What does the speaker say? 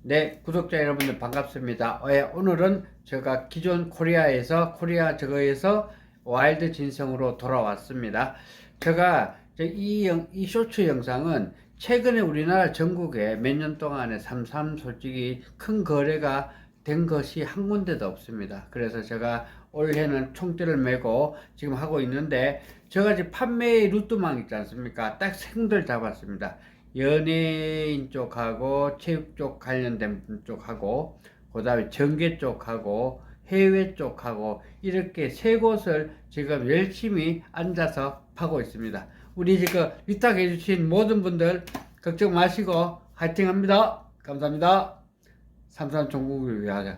네, 구독자 여러분들 반갑습니다. 오늘은 제가 기존 코리아 저거에서 와일드 진성으로 돌아왔습니다. 제가 이 쇼츠 영상은 최근에 우리나라 전국에 몇 년 동안에 솔직히 큰 거래가 된 것이 한 군데도 없습니다. 그래서 제가 올해는 총대를 메고 지금 하고 있는데, 제가 지금 판매의 루트망 있지 않습니까? 딱 세 군데를 잡았습니다. 연예인 쪽하고 체육 쪽 관련된 쪽하고, 그 다음에 전개 쪽하고 해외 쪽하고, 이렇게 세 곳을 지금 열심히 앉아서 파고 있습니다. 우리 지금 위탁해 주신 모든 분들 걱정 마시고 화이팅 합니다. 감사합니다. 삼산 종국을 위하여.